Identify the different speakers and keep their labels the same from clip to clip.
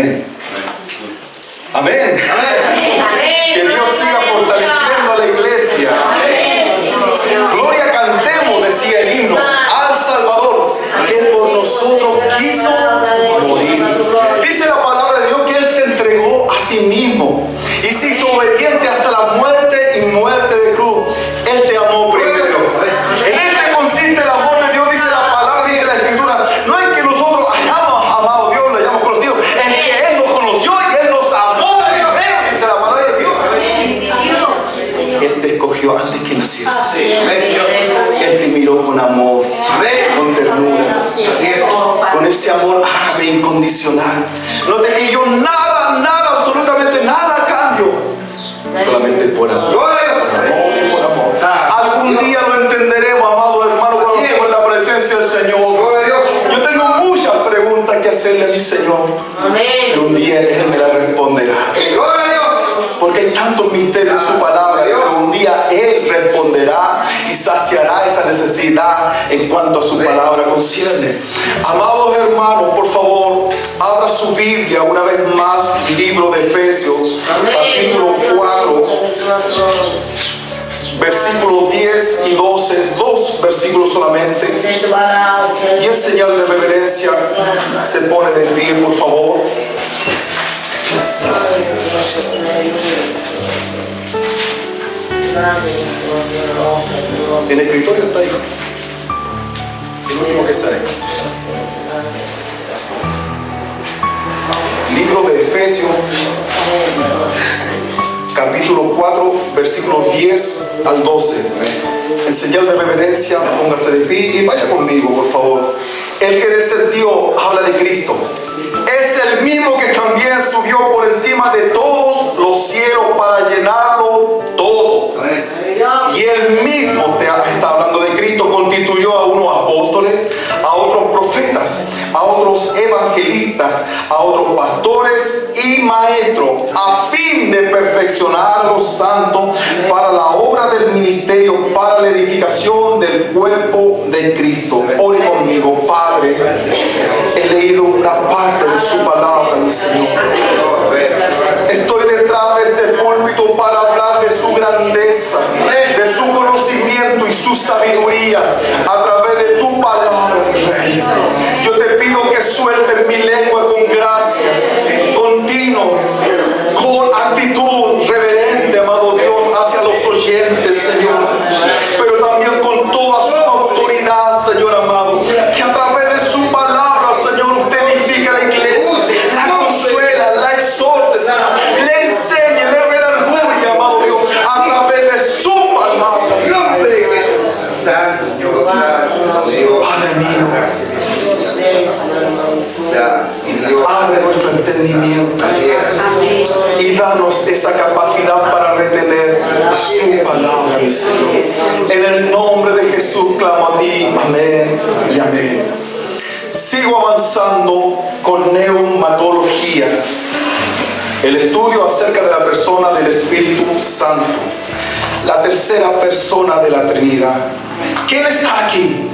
Speaker 1: Amén. Amén. Que Dios siga fortaleciendo a la iglesia. Gloria cantemos, decía el himno, al Salvador, que por nosotros quiso morir. Dice la palabra de Dios que Él se entregó a sí mismo y se hizo obediente hasta la muerte y muerte de cruz. Él te amó primero. En este consiste el amor de Dios, dice la palabra, dice la Escritura. No es que nosotros hayamos amado a Dios, lo hayamos conocido, es que Él nos conoció y Él nos amó primero, dice la palabra de Dios. Él te escogió antes que nacieses. Él te miró con amor, con ternura, con ese amor ágape incondicional. No te pidió nada, nada, absolutamente nada a cambio, solamente por amor. Por amor. Algún día lo entenderemos, amado hermano, cuando estemos en la presencia del Señor. Yo tengo muchas preguntas que hacerle a mi Señor, pero un día Él me las responderá. Porque hay tantos misterios en su palabra, pero un día Él responderá y saciará esa necesidad en cuanto a su palabra concierne. Amados hermanos, por favor, abra su Biblia una vez más, libro de Efesios, capítulo 4, versículos 10 y 12, 2 versículos solamente. Y en señal de reverencia se pone de pie, por favor. En el escritorio está ahí, el último que sale. Libro de Efesios, capítulo 4, versículos 10 al 12. En señal de reverencia, póngase de pie y vaya conmigo, por favor. El que descendió, habla de Cristo, es el mismo que también subió por encima de todos los cielos para llenarlo todo. Y él mismo, está hablando de Cristo, constituyó a unos apóstoles, a otros profetas, a otros evangelistas, a otros pastores y maestros, a fin de perfeccionar a los santos para la obra del ministerio, para la edificación del cuerpo de Cristo. Ore conmigo. Padre, he leído una parte de su palabra, mi Señor. Estoy detrás de este púlpito para hablar de su grandeza, de su conocimiento y su sabiduría a través de tu palabra, mi Rey. Yo te pido que sueltes mi lengua con gracia, continuo, con actitud reverente, amado Dios, hacia los oyentes, Señor, pero también con toda su autoridad, Señor amado, que a través de su palabra, Señor, usted edifica la iglesia, la consuela, la exhorte, Señor, le enseña, le redarguye, amado Dios, a través de su palabra. Padre mío, abre nuestro entendimiento y danos esa capacidad para retener su palabra, mi Señor. En el nombre de Jesús clamo a ti, amén y amén. Sigo avanzando con neumatología, el estudio acerca de la persona del Espíritu Santo, la tercera persona de la Trinidad. ¿Quién está aquí?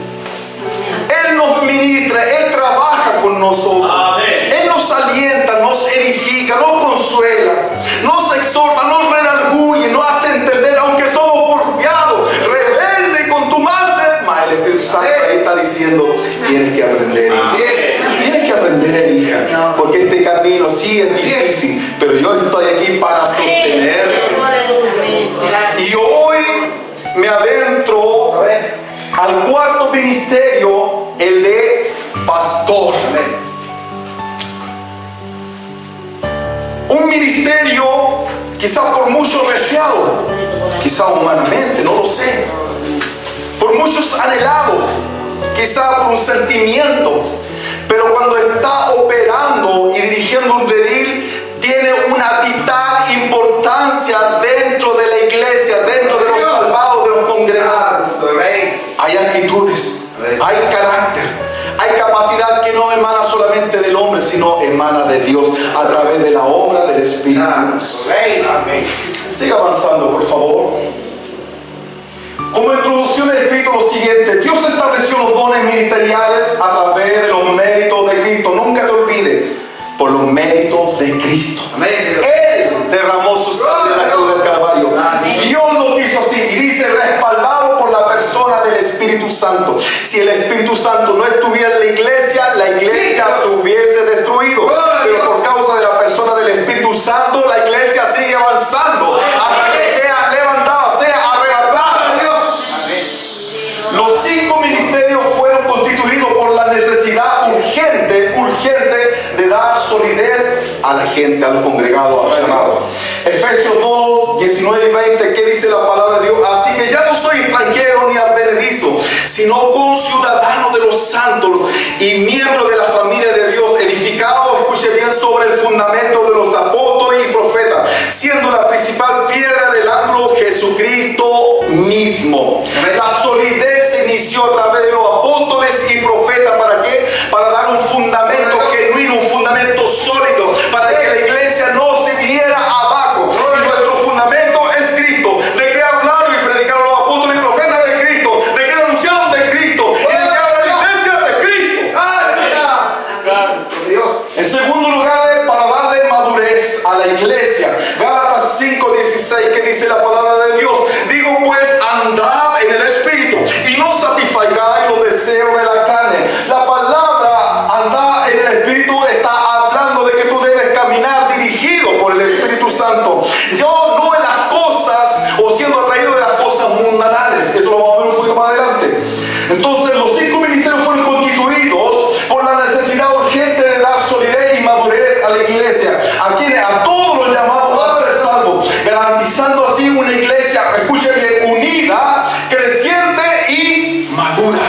Speaker 1: Él nos ministra, Él trabaja con nosotros. Amén. Él nos alienta, nos edifica, nos consuela, nos exhorta, nos redarguye, nos hace entender, aunque somos porfiados, rebeldes y contumaces. Mas el Espíritu Santo ahí está diciendo, tienes que aprender, hija. Tienes que aprender, hija, porque este camino sí es difícil, pero yo estoy aquí para sostenerte. Y hoy me adentro al cuarto ministerio, el de pastor. Un ministerio quizás por muchos deseado, quizás humanamente, no lo sé, por muchos anhelado, quizás por un sentimiento, pero cuando está operando y dirigiendo un redil, tiene una vital importancia dentro de la iglesia, dentro de los salvados, de los congregados. Hay actitudes, hay carácter, hay capacidad que no emana solamente del hombre, sino emana de Dios a través de la obra del Espíritu. Siga avanzando, por favor. Como introducción he escrito lo siguiente: Dios estableció los dones ministeriales a través de los méritos de Cristo. Nunca te olvides, por los méritos de Cristo. Él derramó su sangre en la cruz del Calvario. Dios lo hizo así, y dice, respaldado por la persona del Espíritu Santo. Si el Espíritu Santo no estuviera en la iglesia se hubiese destruido. Pero por causa de la persona del Espíritu Santo, la iglesia sigue avanzando hasta que sea levantada, sea arrebatada. Los 5 ministerios fueron constituidos por la necesidad urgente de dar solidez a la gente, a los congregados, a los llamados. Efesios 2, 19 y 20, ¿qué dice la palabra de Dios? Así que ya no soy extranjero ni advenedizo, sino conciudadano de los santos y miembro de la familia de Dios, edificado, escuche bien, sobre el fundamento de los apóstoles y profetas, siendo la principal piedra del ángulo Jesucristo mismo. La solidez se inició a través de los apóstoles y profetas. ¿Para qué? Para dar un fundamento genuino, un fundamento sólido, para que la iglesia no se viniera abajo. Y nuestro fundamento es Cristo. ¿De qué hablaron y predicaron los apóstoles y profetas? De Cristo. ¿De qué anunciaron? De Cristo. ¿Y de qué habla la iglesia? De Cristo. En segundo lugar, para darle madurez a la iglesia, Gálatas 5:16, que dice la palabra de Dios: digo pues, andad en el Espíritu y no satisfagáis los deseos de la carne. La palabra andar en el Espíritu está hablando de que tú debes caminar dirigido por el Espíritu Santo. Yo no en las cosas o siendo atraído de las cosas mundanales. Esto lo vamos a ver un poquito más adelante. Entonces los 5 ministerios fueron constituidos por la necesidad urgente de dar solidez y madurez a la iglesia, a todos los llamados a ser salvos, garantizando así una iglesia, escuche bien, unida, creciente y madura.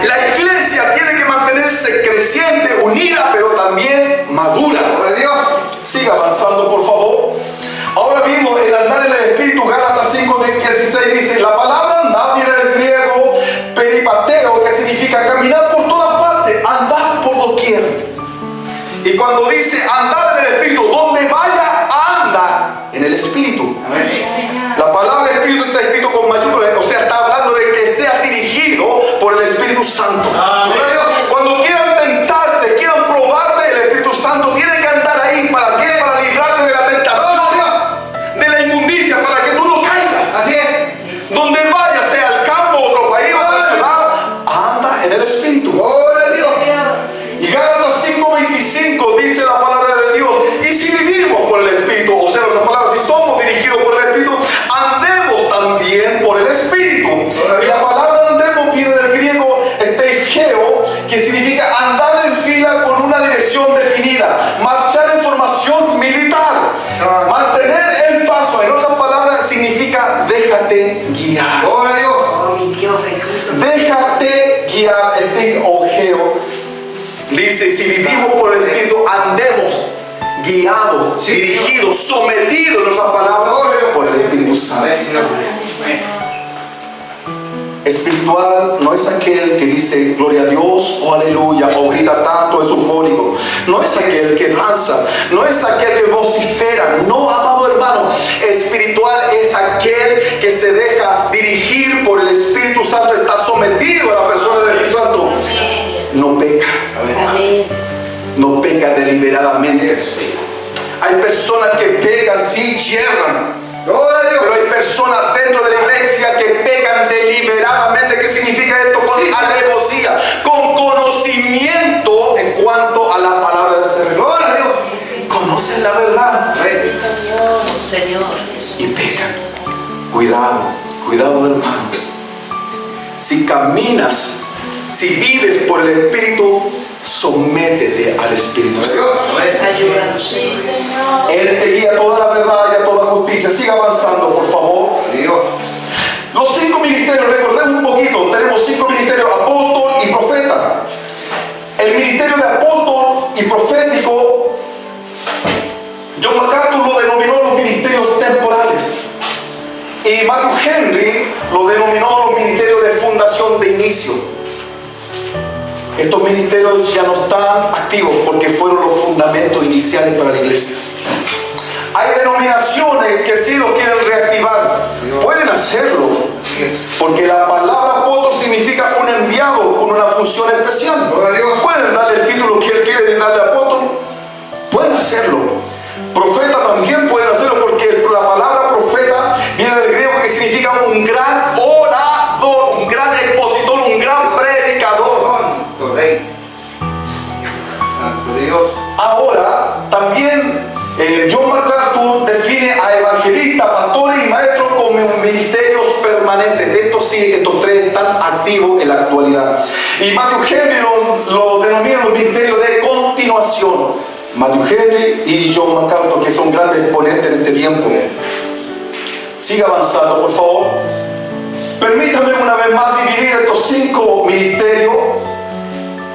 Speaker 1: La iglesia tiene que mantenerse creciente, unida, pero también madura. Siga avanzando, por favor. Ahora vimos el andar en el Espíritu. Gálatas 5:16 dice, la palabra andar viene del griego peripateo, que significa caminar por todas partes, andar por doquier. Y cuando dice andar en el Espíritu, donde vaya, anda en el Espíritu. La palabra Espíritu está escrito con mayúsculas, o sea, está hablando de que sea dirigido por el Espíritu Santo. Cuando quieran tentarte, quieran probarte, el Espíritu Santo tiene que andar ahí. ¿Para qué? Para librarte de la tentación, de la inmundicia, para que tú no caigas. Así es. Donde vaya, sea al campo, otro país, otra ciudad, anda en el Espíritu. Y Gálatas 5:25 dice la palabra de Dios: y si vivimos por el Espíritu, o sea, en otras palabras, si somos dirigidos por el Espíritu, andemos también por el Espíritu. Y la palabra andemos viene del griego esteigeo, que significa andar en fila con una dirección definida, marchar en formación militar, mantener el paso. En otras palabras, significa déjate guiar. Déjate guiar, esteigeo. Dice, si vivimos por el Espíritu, andemos guiados, dirigidos, sometidos, en otras palabras, por el Espíritu Santo. Espiritual no es aquel que dice gloria a Dios o aleluya o grita tanto, es eufórico. No es aquel que danza, no es aquel que vocifera. No, amado hermano, espiritual es aquel que se deja dirigir por el Espíritu Santo, está sometido a la persona del Espíritu Santo. No peca. No peca deliberadamente. Hay personas que pecan, sí, yerran. Pero hay personas dentro de la iglesia que pecan deliberadamente. ¿Qué significa esto? Con alevosía, con conocimiento en cuanto a la palabra de Dios. Conocen la verdad y pecan. Cuidado hermano. Si caminas, si vives por el Espíritu, sométete al Espíritu Santo. Él te guía a toda la verdad y a toda justicia. Siga avanzando, por favor. Los 5 ministerios, recordemos un poquito. Tenemos 5 ministerios: apóstol y profeta. El ministerio de apóstol y profético, John MacArthur lo denominó los ministerios temporales. Y Matthew Henry lo denominó los ministerios de fundación de inicio. Estos ministerios ya no están activos porque fueron los fundamentos iniciales para la iglesia. Hay denominaciones que sí lo quieren reactivar. Pueden hacerlo, Porque la palabra apóstol significa un enviado con una función especial. Pueden darle el título que él quiere darle apóstol, pueden hacerlo. Profeta también pueden hacerlo, porque la palabra profeta viene del griego, que significa un gran orador, un gran expositor, un gran predicador. Ahora también John MacArthur define a evangelistas, pastores y maestros como ministerios permanentes. Estos tres están activos en la actualidad. Y Matthew Henry lo denomina los ministerios de continuación. Matthew Henry y John MacArthur, que son grandes exponentes en este tiempo. Siga avanzando, por favor. Permítame una vez más dividir estos 5 ministerios.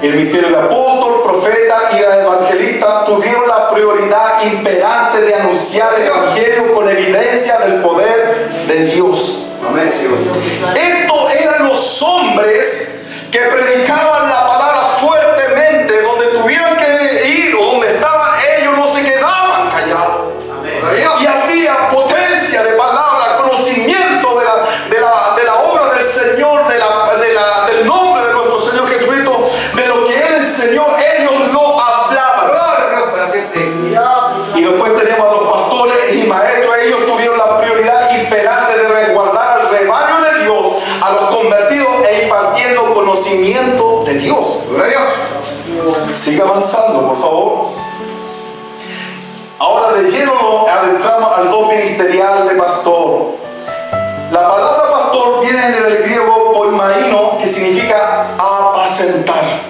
Speaker 1: El ministerio de apóstol, profeta y evangelista tuvieron la prioridad imperante de anunciar el evangelio con evidencia del poder de Dios. Amén, Señor. Estos eran los hombres que predicaban la palabra fuertemente, donde tuvieran que ir o donde estaban ellos, no se quedaban callados. Amén. Y había potencia de palabra, conocimiento de la obra del Señor, del nombre de nuestro Señor Jesucristo, de lo que Él enseñó. Ellos lo hablaban. Y después tenemos a los pastores y maestros. Ellos tuvieron la prioridad imperante de resguardar al rebaño de Dios, a los convertidos, e impartiendo conocimiento de Dios. Siga avanzando, por favor. Ahora de lleno nos adentramos al don ministerial de pastor. La palabra pastor viene del griego poimaino, que significa apacentar.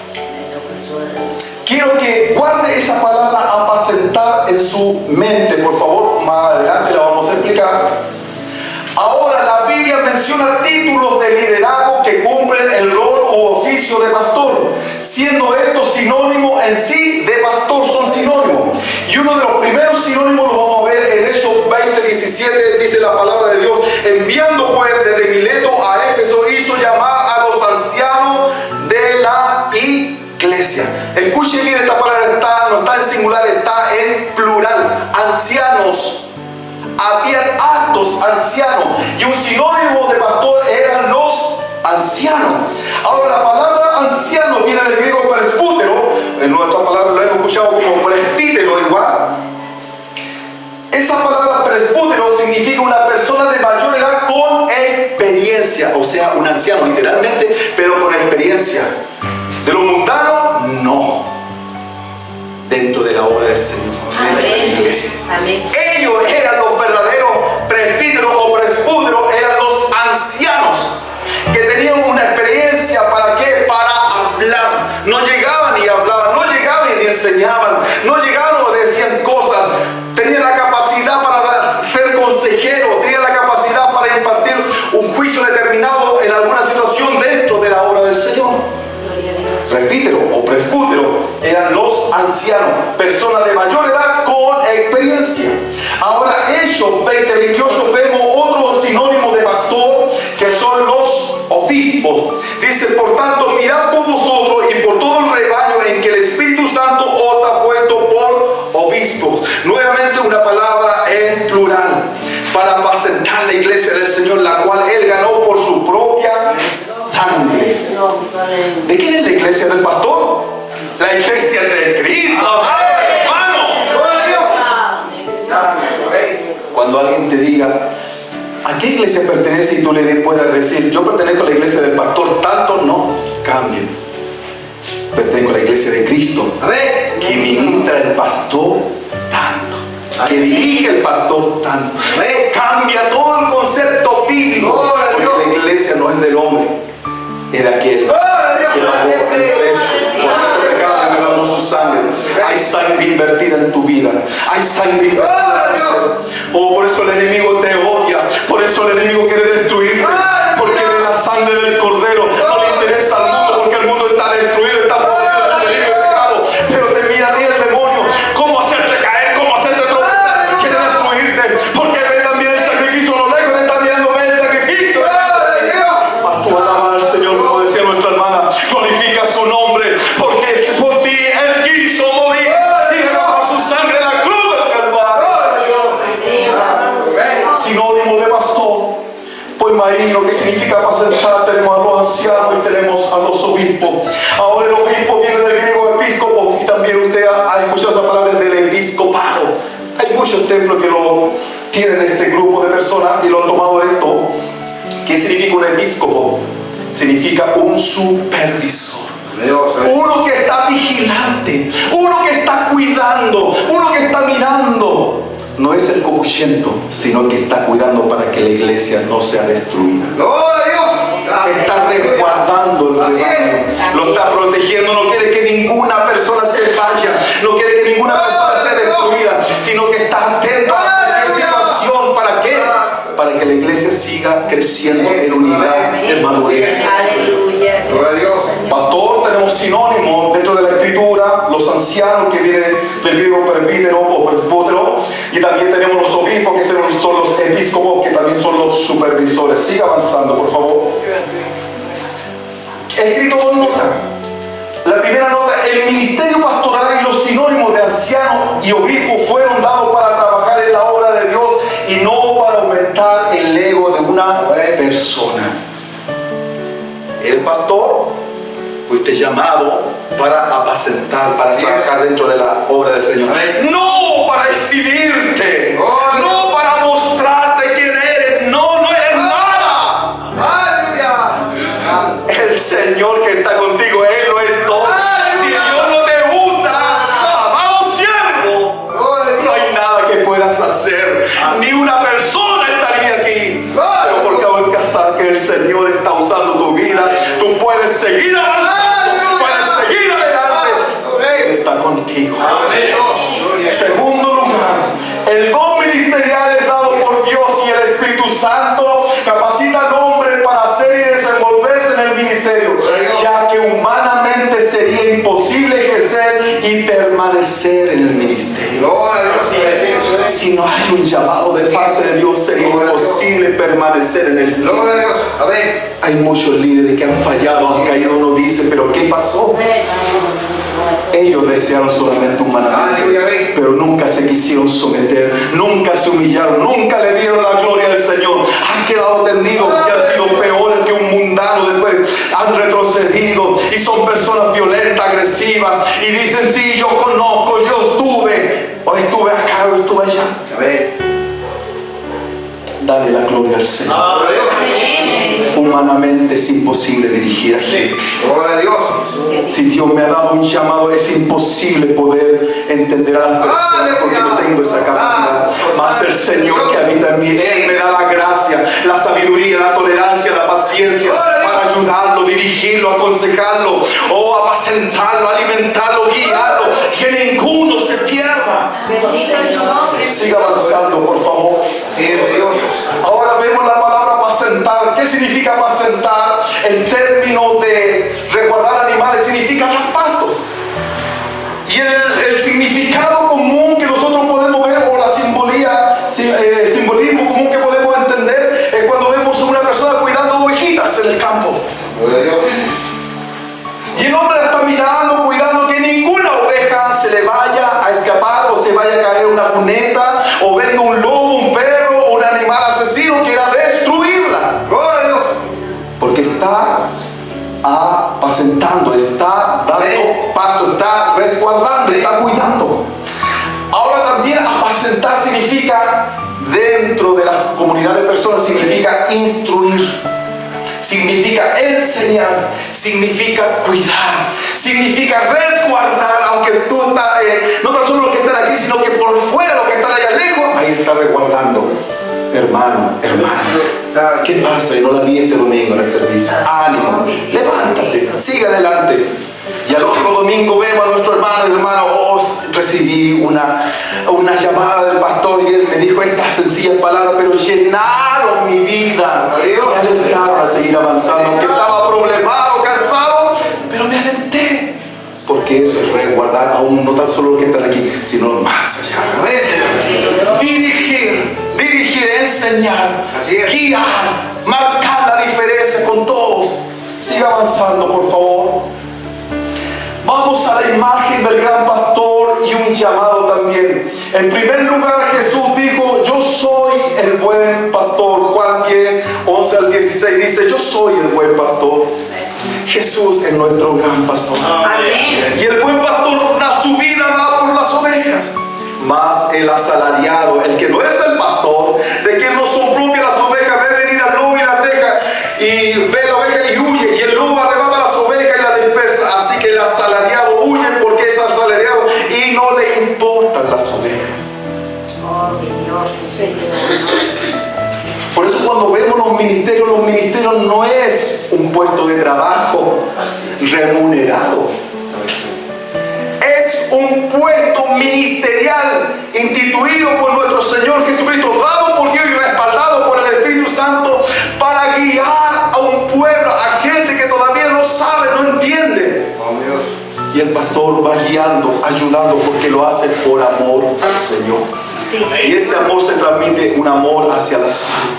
Speaker 1: Quiero que guarde esa palabra apacentar en su mente, por favor. Más adelante la vamos a explicar. Ahora la Biblia menciona títulos de liderazgo que cumplen el rol o oficio de pastor, siendo estos sinónimos en sí de pastor, son sinónimos. Y uno de los primeros sinónimos lo vamos a ver en Hechos 20:17, dice la palabra de Dios: enviando pues desde Mileto a Éfeso, hizo llamar a los ancianos de la iglesia. Escuche bien, esta palabra no está en singular, está en plural. Ancianos. Habían altos ancianos, y un sinónimo de pastor eran los ancianos. Ahora la palabra anciano viene del griego presbútero. En nuestra palabra lo hemos escuchado como presbítero igual. Esa palabra presbútero significa una persona de mayor edad con experiencia, o sea, un anciano literalmente, pero con experiencia. De lo mundano, no. Dentro de la obra del Señor.
Speaker 2: Amén. Amén.
Speaker 1: Ellos eran los verdaderos presbíteros o presbúteros, eran los ancianos que tenían una experiencia. ¿Para qué? Para hablar. No llegaban y hablaban, no llegaban y enseñaban, no llegaban o decían cosas. Tenían la capacidad para ser consejeros, tenían la capacidad para impartir un juicio determinado en alguna situación dentro de la obra del Señor. Presbítero o presbútero eran los ancianos, personas de mayor edad con experiencia. Ahora, Hechos 20:28 vemos otro sinónimo de pastor, que son los obispos. Dice: por tanto, mirad por vosotros y por todo el rebaño en que el Espíritu Santo os ha puesto por obispos. Nuevamente una palabra en plural, para apacentar la iglesia del Señor, la cual Él ganó por su propia sangre. ¿De quién es la iglesia del pastor? La iglesia de Cristo. ¡Hermano! Cuando alguien te diga a qué iglesia pertenece y tú le puedas decir: yo pertenezco a la iglesia del pastor tanto, no, cambien. Pertenezco a la iglesia de Cristo, que ministra el pastor tanto, que dirige el pastor tanto. Cambia todo el concepto bíblico, porque la iglesia no es del hombre, es de aquel que pagó el precio por nuestro pecado, que derramó su sangre. Hay sangre invertida en tu vida, hay sangre invertida en tu ser. Oh, por eso el enemigo te odia, por eso el enemigo quiere destruirte, porque de la sangre del Cordero no le interesa al mundo, porque el mundo está destruido, está podrido, está lleno de pecado. Pero te mira a ti el demonio, cómo hacerte caer, cómo hacerte tropezar, quiere destruirte, porque ve también el sacrificio, lo lejos te está mirando, ve el sacrificio. Tú alabas al Señor, como decía nuestra hermana, glorifica su nombre, porque por ti Él quiso morir y derramar su sangre en la cruz del Calvario. Sinónimo de pastor, poimaino. camino. ¿Qué significa apacentar? Tenemos a los ancianos y tenemos a los obispos. Ahora el obispo viene del griego episcopo, y también usted ha escuchado esa palabra del episcopado. Hay muchos templos que lo tienen este grupo de personas y lo han tomado de esto. ¿Qué significa un episcopo? Significa un supervisor. Uno que está vigilante, uno que está cuidando, uno que está mirando. No es el copuchento, sino que está cuidando para que la iglesia no sea destruida. Está resguardando el rebaño, lo está protegiendo. No quiere que ninguna persona se vaya, no quiere que ninguna persona sea destruida, sino que está atento a cualquier situación. ¿Para qué? Para que la iglesia siga creciendo en unidad, en madurez.
Speaker 2: Aleluya.
Speaker 1: Pastor, tenemos sinónimos dentro de la escritura: los ancianos, que viene del griego presbítero o presbútero, y también tenemos los obispos, que son los episcopos, que también son los supervisores. Siga avanzando, por favor. He escrito dos notas. La primera nota: el ministerio pastoral y los sinónimos de anciano y obispo fueron dados para trabajar en la obra de Dios y no para aumentar el ego de una persona. El pastor fuiste llamado para apacentar, para trabajar dentro de la obra del Señor. No para exhibirte, no para mostrarte quién eres. No eres nada. El Señor que está contigo, Él lo es todo. Si Dios no te usa, amado siervo, no hay nada que puedas hacer. Ni una persona estaría aquí. Pero porque ahora sabes que el Señor está usando tu vida, tú puedes seguir avanzando, puedes seguir adelante. Él está contigo. Segundo lugar, el don ministerial es dado por Dios, y el Espíritu Santo capacita al hombre para hacer y desenvolverse en el ministerio, ya que humanamente sería imposible ejercer y permanecer en el ministerio. Si no hay un llamado de parte de Dios, sería imposible permanecer en el ministerio. Hay muchos líderes que han fallado, han caído. Uno dice, pero ¿qué pasó? Ellos desearon solamente humanamente, pero nunca se quisieron someter, nunca se humillaron, nunca le dieron la gloria al Señor. Han quedado tendidos porque han sido peores que un mundano. Después han retrocedido y son personas violentas, agresivas, y dicen: sí, yo conozco, yo estuve acá, o estuve allá. Dale la gloria al Señor. Humanamente es imposible dirigir a gente. Si Dios me ha dado un llamado, es imposible poder entender a las personas, porque no tengo esa capacidad. Mas el Señor que habita en mí, Él me da la gracia, la sabiduría, la tolerancia, la paciencia para ayudarlo, dirigirlo, aconsejarlo, apacentarlo, alimentarlo, guiarlo, que ninguno se pierda. Siga avanzando, por favor. Ahora vemos la palabra apacentar. ¿Qué significa apacentar? En términos de resguardar animales, significa dar pasto. Y el significado común que nosotros podemos ver, o la simbolismo común que podemos entender, es cuando vemos a una persona cuidando ovejitas en el campo. Y el hombre está mirando, cuidando que ninguna oveja se le vaya a escapar, o se vaya a caer una cuneta, o venga un lobo, un perro, o un animal asesino que quiera destruirla. Porque está apacentando, está dando pasto, está resguardando, está cuidando. Ahora también apacentar significa, dentro de la comunidad de personas, significa instruir, significa enseñar, significa cuidar, significa resguardar. Aunque tú estás, no tan solo los que están aquí, sino que por fuera, los que están allá lejos, ahí está resguardando. Hermano, ¿qué pasa? Y no la vi este domingo en el servicio. Ánimo, levántate, sigue adelante. Y al otro domingo vemos a nuestro hermano, recibí una llamada del pastor, y él me dijo estas sencillas palabras, pero llenaron mi vida, me alentaron a seguir avanzando. Aunque estaba problemado, cansado, pero me alenté, porque eso es resguardar aún no tan solo los que están aquí, sino más allá. Dirigir, enseñar, guiar, marcar la diferencia con todos. Siga avanzando, por favor. Vamos a la imagen del gran pastor y un llamado también. también. En primer lugar, Jesús dijo: yo soy el buen pastor. Juan 10, 11 al 16 dice: yo soy el buen pastor. Jesús es nuestro gran pastor. Amén. Y el buen pastor da su vida, da por las ovejas. Mas el asalariado, el que no es el pastor, de quien no son propias las ovejas, ve venir al lobo y las deja, y ve la oveja y huye, y el lobo arrebata las ovejas y las dispersa. Así que el asalariado huye porque es asalariado y no le importan las ovejas.
Speaker 2: Oh, mi Dios, Señor.
Speaker 1: Por eso cuando vemos los ministerios no es un puesto de trabajo remunerado. Es un puesto ministerial instituido por nuestro Señor Jesucristo, dado por Dios y respaldado por el Espíritu Santo para guiar a un pueblo, a gente que todavía no sabe, no entiende. Y el pastor va guiando, ayudando, porque lo hace por amor al Señor. Sí, sí. Y ese amor se transmite, un amor hacia la salud.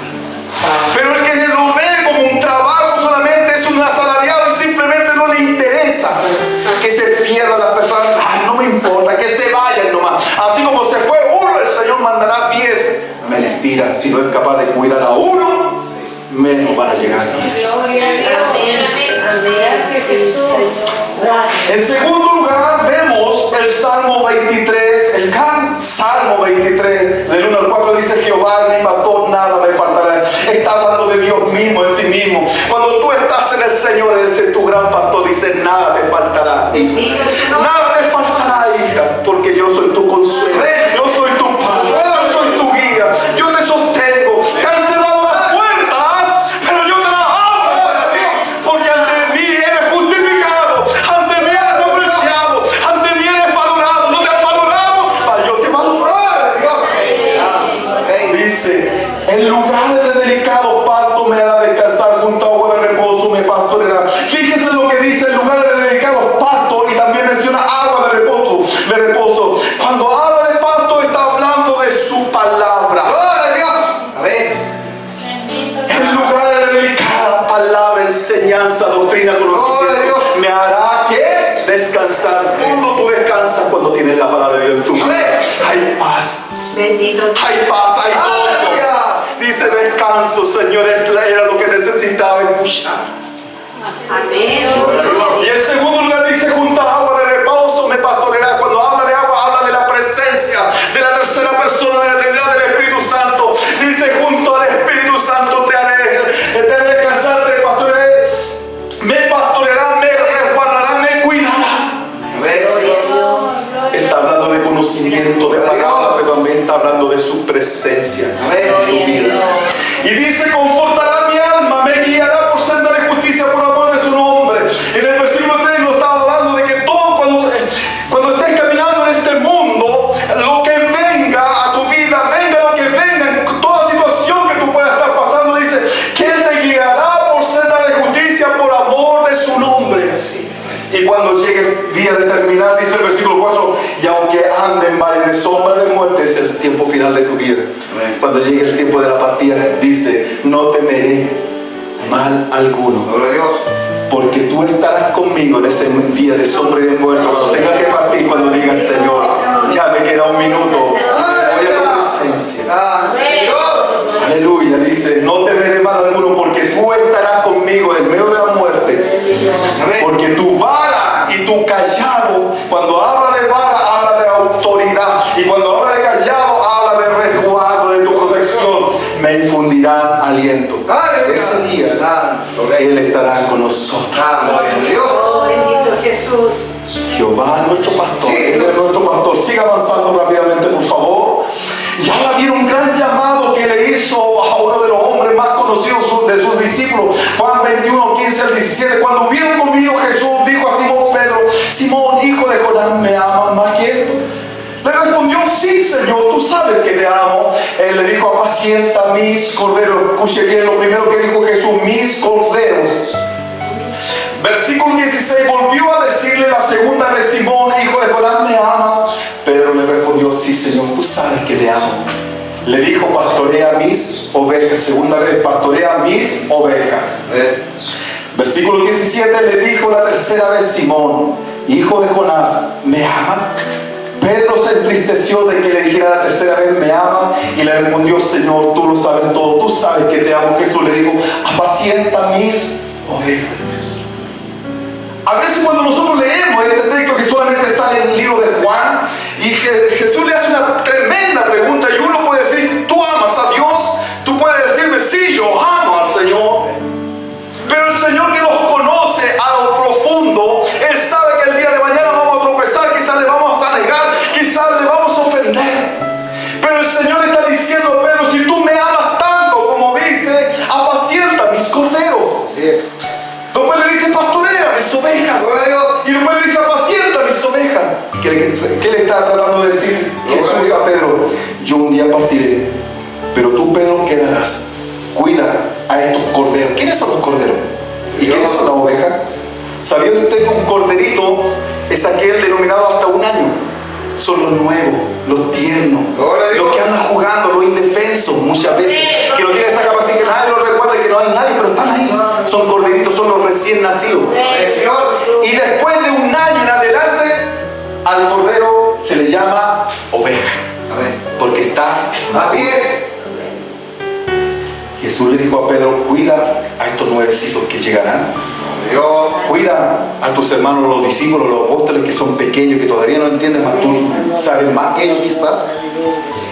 Speaker 1: Pero el que lo ve como un trabajo solamente es un asalariado y simplemente no le interesa que se pierda la persona. Ay, no me importa, que se vayan nomás. Así como se fue uno, el Señor mandará 10. Mentira, si no es capaz de cuidar a uno, menos van a llegar 10. En segundo lugar, vemos el Salmo 23, el gran Salmo 23, del 1 al 4 dice: Jehová es mi pastor, nada me faltará. Está hablando de Dios mismo, en sí mismo. Cuando tú estás en el Señor, Él es tu gran pastor, dice: nada te faltará, hija. Nada te faltará, hija, porque yo soy tu consuelo, yo soy tu padre, yo soy tu guía, yo te sostengo. Te han cerrado las puertas, pero yo te las abro, porque ante mí eres justificado, ante mí eres apreciado, ante mí eres valorado. No te has valorado, mas yo te valoro. Dice: en lugares de delicado pasto me hará descansar, junto a agua de reposo me pastoreará. Fíjense lo que dice: en lugares de delicado pasto, y también menciona agua de reposo. Cuando habla de pasto está hablando de su palabra. En lugares de delicada palabra, enseñanza, doctrina, conocimiento, me hará que descansar. ¿Cuándo tú descansas? Cuando tienes la palabra de Dios en tu mano. Hay paz.
Speaker 2: Bendito.
Speaker 1: Hay paz, hay gozo. Dice: descanso, Señor, era lo que necesitaba escuchar.
Speaker 2: Amén.
Speaker 1: Y en segundo lugar dice: junto a agua de reposo me pastoreará. Cuando habla de agua, habla de la presencia de la tercera persona de la Trinidad, del Espíritu Santo. Dice: junto al Espíritu Santo te haré descansar, te pastorearé. Me pastoreará, me resguardará, me cuidará. Está hablando de conocimiento, de palabras, pero también está hablando de su presencia en tu vida. Y dice: confortará mi alma, me guiará por senda de justicia por amor de su nombre. En el versículo 3 nos estaba hablando de que todo, cuando estés caminando en este mundo, lo que venga a tu vida, venga lo que venga, en toda situación que tú puedas estar pasando, dice que Él te guiará por senda de justicia por amor de su nombre. Y cuando llegue el día de terminar, dice el versículo 4: y aunque ande en valle de sombra de muerte, es el tiempo final de tu vida. Cuando llegue el tiempo de la partida, dice: no temeré mal alguno, porque tú estarás conmigo en ese día de sombra y de muerte. Cuando tenga que partir, cuando diga: Señor, ya me queda un minuto, voy a tu presencia. Aleluya. Dice: no temeré mal alguno, porque tú estarás conmigo en medio de la muerte. Porque tu vara y tu callado, cuando habla de vara, habla de autoridad, y cuando habla de callado, habla de resguardo, de tu protección, me infundirán aliento. Ese día Él estará con nosotros.
Speaker 2: Bendito Jesús.
Speaker 1: Jehová nuestro pastor, Él es nuestro pastor. Siga avanzando rápidamente, por favor. Y ahora viene un gran llamado que le hizo a uno de los hombres más conocidos de sus discípulos. Juan 21, 15 al 17. Cuando hubieron comido, Jesús dijo a Simón Pedro: Simón, hijo de Jonás, ¿me amas más que esto? Le respondió: sí, Señor, tú sabes que te amo. Él le dijo: apacienta mis corderos. Escuche bien lo primero que dijo Jesús: mis corderos. Versículo 16, volvió a decirle la segunda vez: Simón, hijo de Jonás, ¿me amas? Pedro le respondió: sí, Señor, tú sabes que te amo. Le dijo: pastorea mis ovejas. Segunda vez: pastorea mis ovejas. Versículo 17, le dijo la tercera vez: Simón, hijo de Jonás, ¿me amas? Pedro se entristeció de que le dijera la tercera vez, ¿me amas? Y le respondió, Señor, tú lo sabes todo, tú sabes que te amo. Jesús le dijo, apacienta mis ovejas. A veces cuando nosotros leemos este texto que solamente sale en el libro de Juan, y Jesús le hace una tremenda pregunta, y uno puede decir, ¿tú amas a Dios? Tú puedes decirme, sí, yo amo al Señor. Pero el Señor que nos conoce a lo profundo, Él sabe que el día de mañana vamos a tropezar, quizás le vamos a negar, quizás le vamos a ofender. Pero el Señor está diciendo, Pedro, si tú me amas tanto como dice, apacienta mis corderos.
Speaker 3: Así es.
Speaker 1: Después le dice, pastorea mis ovejas. Y después le dice, apacienta mis ovejas. ¿Qué le está tratando de decir Jesús a Pedro? Yo un día partiré, pero tú, Pedro, quedarás. Cuida a estos corderos. ¿Quiénes son los corderos? ¿Y quiénes son las ovejas? ¿Sabía usted que un corderito es aquel denominado hasta un año? Son los nuevos, los tiernos, los que andan jugando, los indefensos muchas veces, que no tienen esa capacidad, que nadie los recuerda, que no hay nadie, pero están ahí. Son corderitos, son los recién nacidos. Y después de un año en adelante, al cordero se le llama oveja, porque está
Speaker 3: Así es.
Speaker 1: Jesús le dijo a Pedro, cuida a estos nuevecitos que llegarán.
Speaker 3: Dios.
Speaker 1: Cuida a tus hermanos, los discípulos, los apóstoles que son pequeños, que todavía no entienden, más tú sabes más que ellos quizás.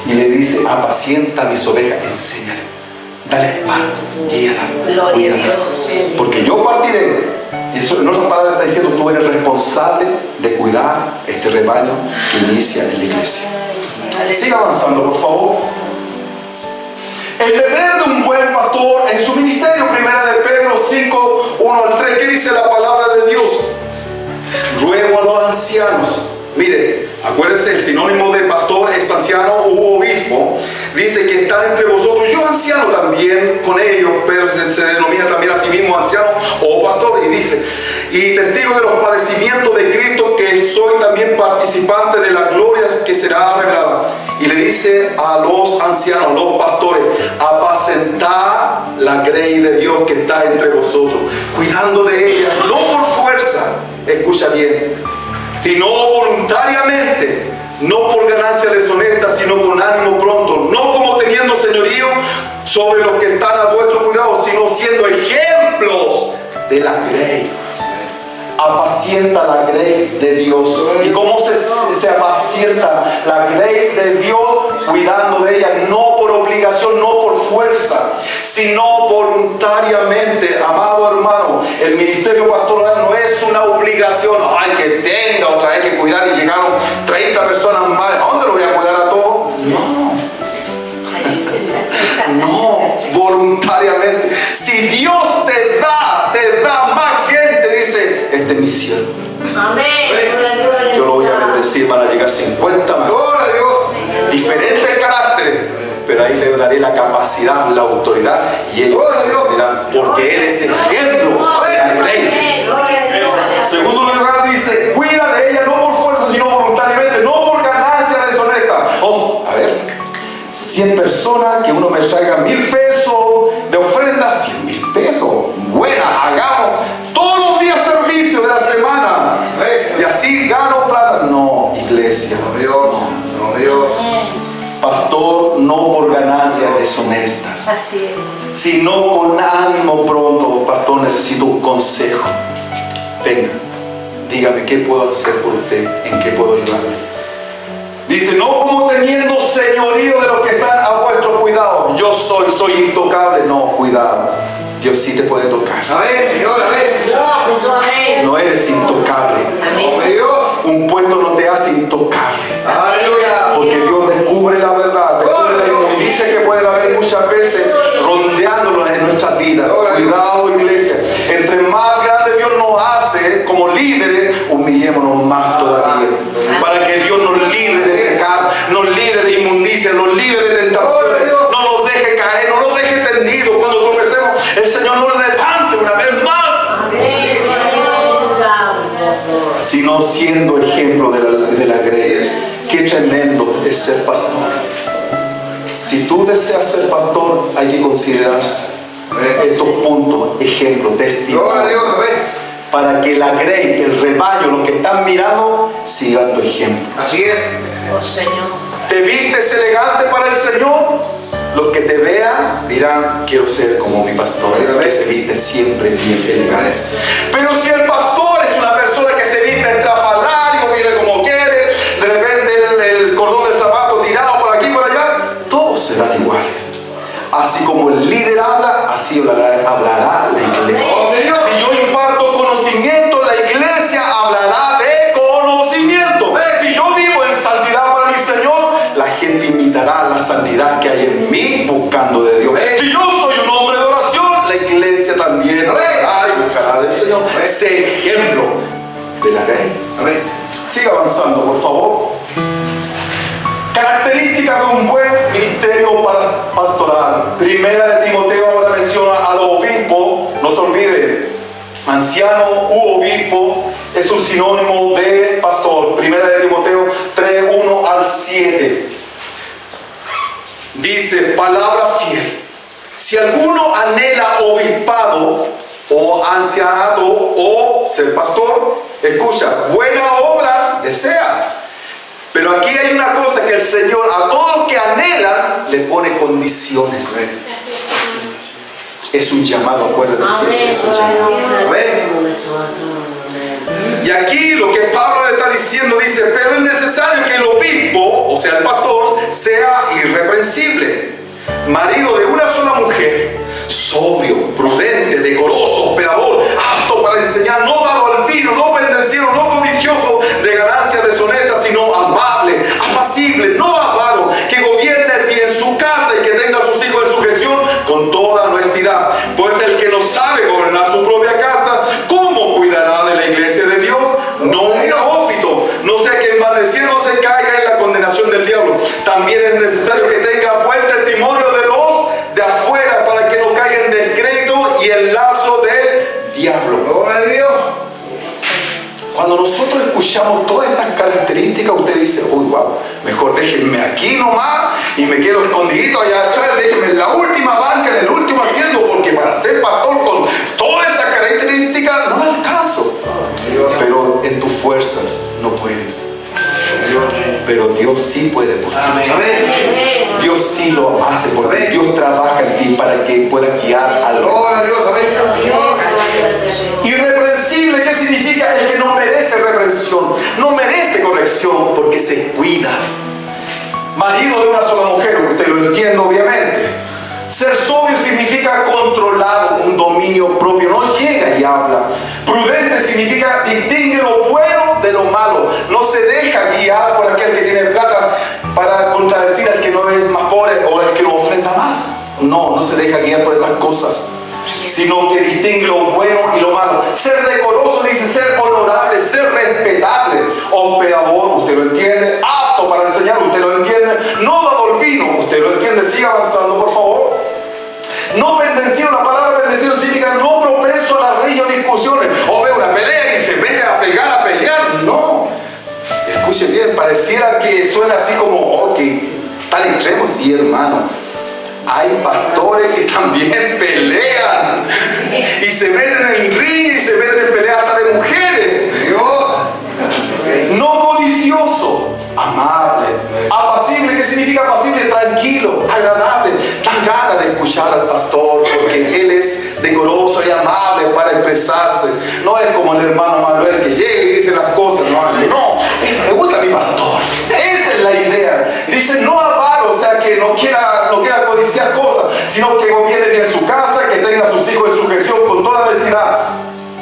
Speaker 1: Y le dice, apacienta mis ovejas, enséñale, dale pasto, guíalas, cuídalas. Porque yo partiré. Eso en otras palabras está diciendo, tú eres responsable de cuidar este rebaño que inicia en la iglesia. Siga avanzando, por favor. El deber de un buen pastor en su ministerio, primera de Pedro 5, 1 al 3, ¿qué dice la palabra de Dios? Ruego a los ancianos. Mire, acuérdense, el sinónimo de pastor es anciano u obispo. Dice que están entre vosotros, yo anciano también con ellos. Pedro se denomina también a sí mismo anciano o pastor, y dice, y testigo de los padecimientos de Cristo, que soy también participante de las glorias que será revelada. Y le dice a los ancianos, los pastores, apacentad la grey de Dios que está entre vosotros, cuidando de ella, no por fuerza, escucha bien, sino voluntariamente, no por ganancia deshonesta, sino con ánimo pronto, no como teniendo señorío sobre los que están a vuestro cuidado, sino siendo ejemplos de la grey. Apacienta la grey de Dios. ¿Y cómo se apacienta la grey de Dios? Cuidando de ella, no por obligación, no por fuerza, sino voluntariamente. Amado hermano, el ministerio pastoral no es una obligación. Ay, que tenga otra vez que cuidar y llegaron 30 personas más. ¿A dónde lo voy a cuidar a todos? No, voluntariamente. Si Dios te da más gente, dice, este es mi siervo.
Speaker 2: Amén.
Speaker 1: Yo lo voy a bendecir, van a llegar 50 más. Diferentes caracteres, pero ahí le daré la capacidad, la autoridad, y ellos dirán, porque Él es ejemplo de la grey. Segundo lugar dice, cuida de ella no por fuerza, sino voluntariamente, no por ganancia deshonesta. Oh, a ver, 100 personas, que uno me traiga 1,000 pesos de ofrenda, 100,000 pesos, buena, hagamos todos los días servicio de la semana, y así gano plata. No, iglesia,
Speaker 3: Dios.
Speaker 1: Pastor, no por ganancias deshonestas,
Speaker 2: Así es.
Speaker 1: sino con ánimo pronto. Pastor, necesito un consejo. Venga, dígame, ¿qué puedo hacer por usted? ¿En qué puedo ayudarle? Dice, no como teniendo señorío de los que están a vuestro cuidado. Yo soy intocable. No, cuidado. Dios sí te puede tocar.
Speaker 3: A ver, Señor, a ver.
Speaker 1: No eres intocable. Un puesto no te hace intocable.
Speaker 3: Aleluya.
Speaker 1: Porque Dios descubre la verdad. Descubre la inmundicia que puede haber muchas veces rondeándonos en nuestras vidas. Cuidado, iglesia. Entre más grande Dios nos hace como líderes, humillémonos más todavía. Para que Dios nos libre de pecar, nos libre de inmundicia, nos libre de tentaciones. No nos deje caer, no nos deje tendidos. Cuando tropecemos, el Señor nos levante una vez más. Sino siendo ejemplo de la grey. Qué tremendo es ser pastor. Si tú deseas ser pastor, hay que considerarse estos puntos, ejemplo, testimonio. para que la grey, el rebaño, los que están mirando, sigan tu ejemplo.
Speaker 3: Así es.
Speaker 2: Oh Señor.
Speaker 1: ¿Te vistes elegante para el Señor? Los que te vean dirán, quiero ser como mi pastor, que se viste siempre bien elegante. Pero si el pastor es una persona que se viste estrafalario, viene como quiere, de repente el cordón del zapato tirado por aquí y por allá, todos serán iguales. Así como el líder habla, así hablará la iglesia. Si yo imparto conocimiento, la iglesia hablará de conocimiento. Si yo vivo en santidad para mi Señor, la gente imitará la santidad que hay en mí buscando de Dios. Si yo soy un hombre de oración, la iglesia también buscará del Señor. Sé ejemplo de la ley. Siga avanzando, por favor. Características de un buen ministerio pastoral. Primera de Timoteo ahora menciona al obispo. No se olvide, anciano u obispo es un sinónimo de pastor. Primera de Timoteo 3, 1 al 7. Dice, palabra fiel. Si alguno anhela obispado o ancianato o ser pastor, escucha, buena obra desea. Pero aquí hay una cosa que el Señor a todos los que anhelan le pone condiciones. Es un llamado, acuérdate. Es un llamado. Y aquí lo que Pablo le está diciendo, dice, pero es necesario que el obispo, o sea el pastor, sea irreprensible, marido de una sola mujer, sobrio, prudente, decoroso, hospedador, apto para enseñar, no dado al vino, no pendenciero, no codicioso de ganancias deshonestas, sino amable, apacible, no avaro, que gobierne bien su casa y que tenga a sus hijos en sujeción con toda honestidad. Pues el que no sabe gobernar su propia casa, ¿cómo cuidará de la iglesia de Dios? No un neófito, no sea que envaneciendo se caiga en la condenación del diablo. También es necesario que tenga buen testimonio de los de afuera, para que no caiga en descrédito y el lazo del diablo.
Speaker 3: Gloria a Dios.
Speaker 1: Cuando nosotros escuchamos todas estas características, usted dice, uy, wow, mejor déjenme aquí nomás y me quedo escondidito allá atrás, déjenme en la última banca, en el último asiento, porque para ser pastor con todas esas características no me alcanzo. Pero en tus fuerzas no puedes. Pero Dios sí puede por ti. Dios sí lo hace por ti. Dios trabaja en ti para que puedas guiar al irreprensible. ¿Qué significa? El que no merece reprensión, no merece corrección, porque se cuida. Marido de una sola mujer, usted lo entiende obviamente. Ser sobrio significa controlado, un dominio propio, no llega y habla. Prudente significa distingue lo bueno de lo malo, no se deja guiar por aquel que tiene plata para contradecir al que no es más pobre o al que no ofrenda más. No se deja guiar por esas cosas, sino que distingue lo bueno y lo malo. Ser decoroso dice ser honorable, ser respetable, hospedador, usted lo entiende, apto para enseñar, usted lo entiende, no dado al vino, usted lo entiende. Siga avanzando, por favor. No pendenciero, la palabra pendenciero significa no propenso a la riña o discusiones. O ve una pelea y se mete a pelear. No. Escuche bien, pareciera que suena así como, tan extremo. Sí, hermano. Hay pastores que también pelean y se meten en ring y se meten en peleas hasta de mujeres. No codicioso, amable, apacible. ¿Qué significa apacible? Tranquilo, agradable. Dan ganas de escuchar al pastor porque él es decoroso y amable para expresarse. No es como el hermano Manuel que llega y dice las cosas. No, me gusta mi pastor. Esa es la idea. Dice no avaro, o sea que no quiera codiciar cosas, sino que gobierne bien su casa, que tenga a sus hijos en sujeción con toda honestidad.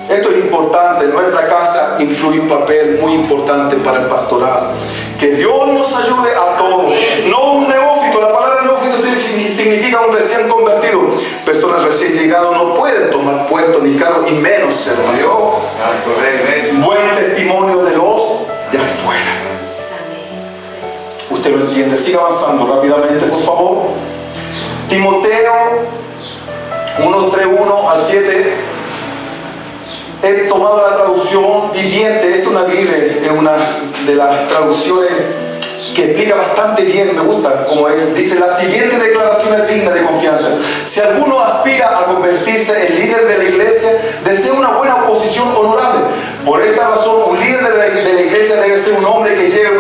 Speaker 1: Esto es importante. En nuestra casa influye un papel muy importante para el pastorado. Que Dios nos ayude a todos. No un neófito. La palabra neófito significa un recién convertido. Personas recién llegadas no pueden tomar puesto ni cargo, y menos ser pastor. Buen testimonio de los de afuera. Usted lo entiende. Siga avanzando rápidamente, por favor. Timoteo 1:3, 1 al 7. He tomado la traducción viviente. Esta es una Biblia, es una de las traducciones que explica bastante bien, me gusta como es. Dice, la siguiente declaración es digna de confianza. Si alguno aspira a convertirse en líder de la iglesia, desea una buena posición honorable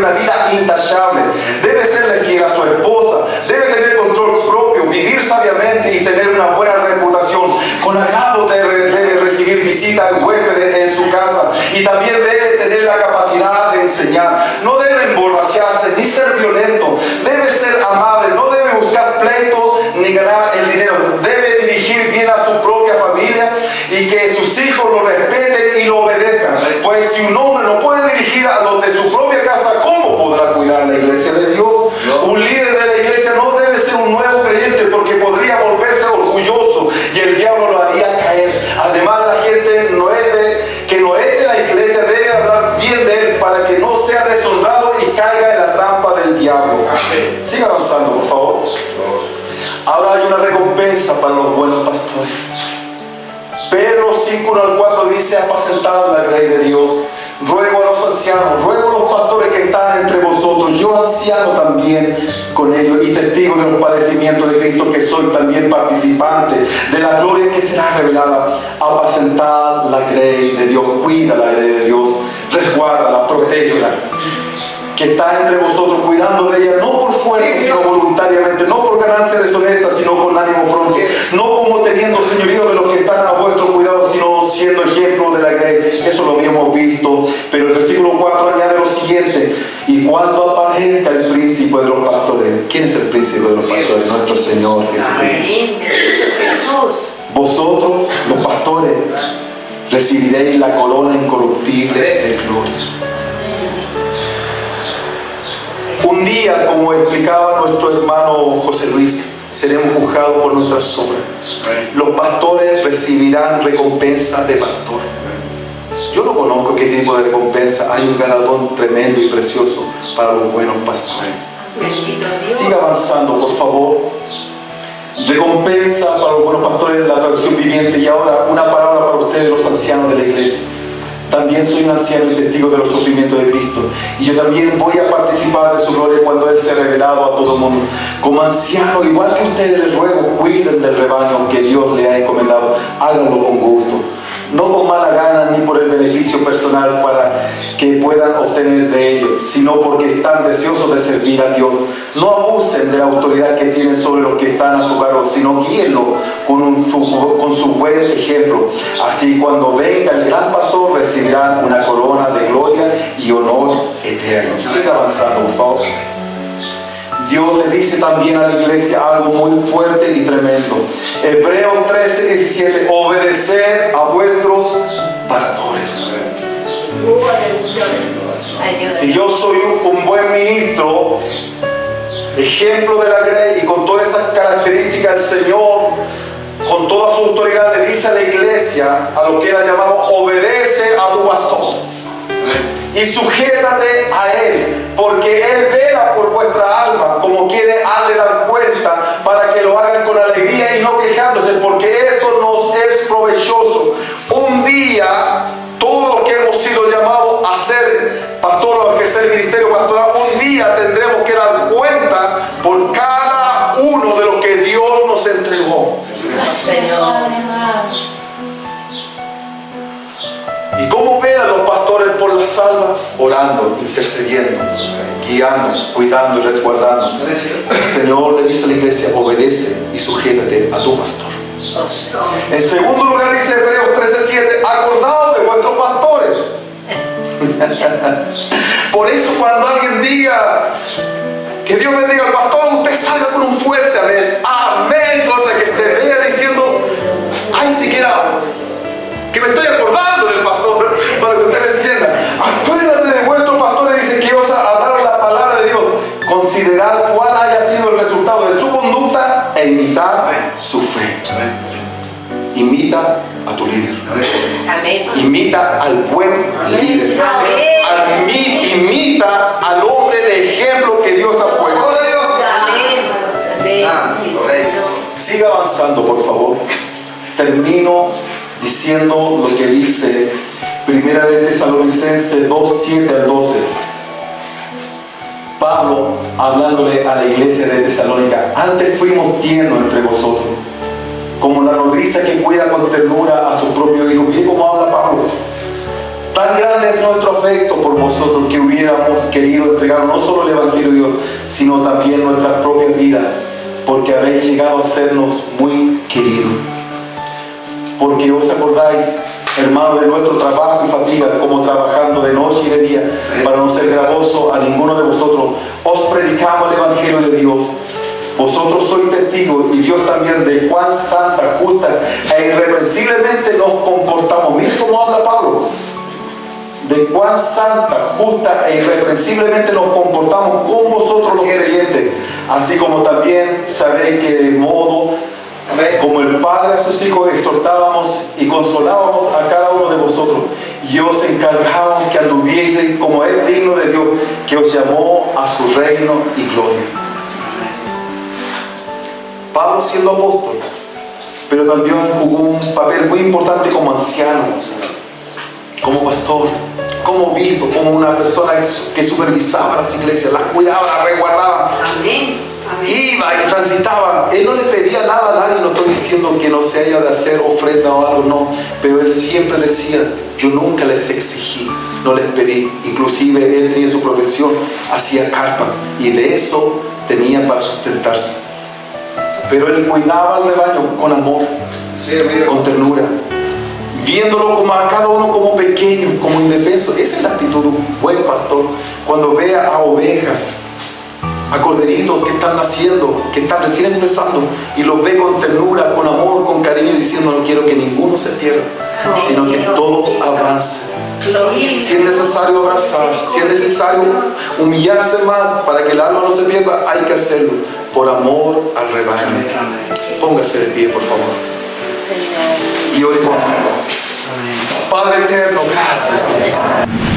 Speaker 1: una vida intachable, debe serle fiel a su esposa, debe tener control propio, vivir sabiamente y tener una buena reputación. Con agrado debe recibir visitas de huéspedes en su casa y también debe tener la capacidad de enseñar. No debe emborracharse ni ser violento, debe ser amable, no debe buscar pleito ni ganar el dinero, debe dirigir bien a su propia familia y que sus hijos lo respeten y lo obedezcan. Pues si un hombre no puede dirigir a los de su propia casa, ¿cómo podrá cuidar la iglesia de Dios? Un líder de la iglesia no debe ser un nuevo creyente porque podría volverse orgulloso y el diablo lo haría caer. Además, la gente que no es de la iglesia debe hablar bien de él para que no sea deshonrado y caiga en la trampa del diablo. Siga avanzando, por favor. Ahora hay una recompensa para los buenos pastores. Pedro 5:1-4 dice: apacentad la grey de Dios. Ruego a los ancianos, ruego a los pastores que están entre vosotros, yo anciano también con ellos y testigo de los padecimientos de Cristo, que soy también participante de la gloria que será revelada. Apacentad la grey de Dios, cuida la grey de Dios, resguárdala, protégela, que está entre vosotros, cuidando de ella, no por fuerza, sino voluntariamente, no por ganancia deshonesta, sino con ánimo pronto, no como teniendo señorío de los que están a vuestro cuidado, sino siendo ejemplo de la grey. Eso lo habíamos visto, pero el versículo 4 añade lo siguiente: y cuando aparezca el príncipe de los pastores. ¿Quién es el príncipe de los pastores? Nuestro Señor Jesucristo.
Speaker 2: Jesús.
Speaker 1: Vosotros, los pastores, recibiréis la corona incorruptible de gloria. Un día, como explicaba nuestro hermano José Luis, seremos juzgados por nuestras obras. Los pastores recibirán recompensa de pastor. Yo no conozco qué tipo de recompensa. Hay un galardón tremendo y precioso para los buenos pastores.
Speaker 2: Bendito Dios.
Speaker 1: Siga avanzando, por favor. Recompensa para los buenos pastores, la traducción viviente. Y ahora una palabra para ustedes, los ancianos de la iglesia. También soy un anciano y testigo de los sufrimientos de Cristo, y yo también voy a participar de su gloria cuando Él sea revelado a todo el mundo. Como anciano, igual que ustedes, les ruego, cuiden del rebaño que Dios le ha encomendado. Háganlo con gusto, no con mala gana ni por el beneficio personal para que puedan obtener de ellos, sino porque están deseosos de servir a Dios. No abusen de la autoridad que tienen sobre los que están a su cargo, sino guíenlo con su buen ejemplo. Así, cuando venga el gran pastor, recibirán una corona de gloria y honor eterno. Siga avanzando, por favor. Dios le dice también a la iglesia algo muy fuerte y tremendo. Hebreos 13:17: obedeced a vuestros pastores. Si yo soy un buen ministro, ejemplo de la grey, y con todas esas características, el Señor, con toda su autoridad, le dice a la iglesia, a lo que Él ha llamado: obedece a tu pastor y sujétate a Él, porque Él vela por vuestra alma, como quiere han de dar cuenta, para que lo hagan con alegría y no quejándose, porque esto nos es provechoso. Un día, todos los que hemos sido llamados a ser pastor o a ejercer el ministerio pastoral, un día tendremos que dar cuenta por cada uno de los que Dios nos entregó.
Speaker 2: Señor.
Speaker 1: ¿Y cómo ven a los pastores por las almas? Orando, intercediendo, guiando, cuidando y resguardando. El Señor le dice a la iglesia: obedece y sujétate a tu pastor. En segundo lugar dice Hebreos 13:7: acordaos de vuestros pastores. Por eso, cuando alguien diga que Dios bendiga al pastor, usted salga con un fuerte amén. Amén. Cosa que se vea diciendo: ay, siquiera que me estoy acordando del pastor, para que usted me entienda. Acuérdate de vuestro pastor, y dice que os hablaron la palabra de Dios. Considerar cuál haya sido el resultado de su conducta e imitar su fe. Imita a tu líder.
Speaker 2: Amén.
Speaker 1: Imita al buen líder. Imita al hombre, el ejemplo que Dios ha puesto.
Speaker 2: Amén. Amén. Sí, Señor.
Speaker 1: Siga avanzando, por favor. Termino diciendo lo que dice Primera de Tesalonicenses 2:7-12. Pablo, hablándole a la iglesia de Tesalónica: antes fuimos tiernos entre vosotros, como la nodriza que cuida con ternura a su propio hijo. Mire cómo habla Pablo. Tan grande es nuestro afecto por vosotros que hubiéramos querido entregar no solo el Evangelio de Dios, sino también nuestra propia vida, porque habéis llegado a sernos muy queridos. Porque os acordáis, hermanos, de nuestro trabajo y fatiga, como trabajando de noche y de día, para no ser gravoso a ninguno de vosotros, os predicamos el Evangelio de Dios. Vosotros sois testigos, y Dios también, de cuán santa, justa e irreprensiblemente nos comportamos. Miren cómo habla Pablo. De cuán santa, justa e irreprensiblemente nos comportamos con vosotros los creyentes, así como también sabéis que de modo como el Padre a sus hijos exhortábamos y consolábamos a cada uno de vosotros, y os encargábamos que anduvieseis como es digno de Dios, que os llamó a su reino y gloria. Pablo, siendo apóstol, pero también jugó un papel muy importante como anciano, como pastor, como obispo, como una persona que supervisaba las iglesias, las cuidaba, las resguardaba.
Speaker 2: Amén.
Speaker 1: Iba y transitaba. Él no le pedía nada a nadie. No estoy diciendo que no se haya de hacer ofrenda o algo, no. Pero él siempre decía: yo nunca les exigí, no les pedí. Inclusive él tenía su profesión, hacía carpa, y de eso tenía para sustentarse. Pero él cuidaba al rebaño con amor, con ternura, viéndolo como a cada uno como pequeño, como indefenso. Esa es la actitud de un buen pastor. Cuando vea a ovejas, a corderitos que están naciendo, que están recién empezando, y los ve con ternura, con amor, con cariño, diciendo: no quiero que ninguno se pierda, sino que todos avancen. Si es necesario abrazar, si es necesario humillarse más para que el alma no se pierda, hay que hacerlo por amor al rebaño. Póngase de pie, por favor, y ore conmigo. Padre eterno, gracias.